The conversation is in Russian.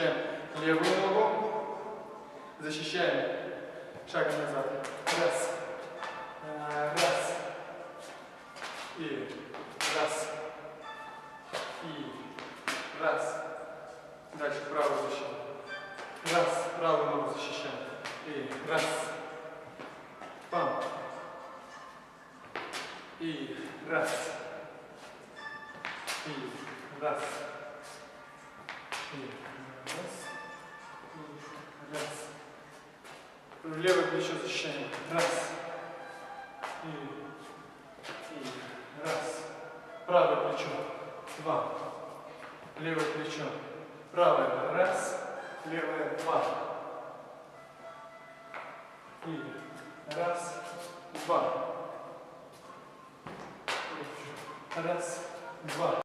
Защищаем левую ногу. Защищаем. Шагом назад. Раз. Раз. И раз. И раз. Дальше правую защиту. Раз. Правую ногу защищаем. И раз. Пам. И раз. И раз. И раз. И раз. Левое плечо защищаем. Раз. И раз. Правое плечо. Два. Левое плечо. Правое. Раз. Левое. Два. И раз. Два. Раз. Два.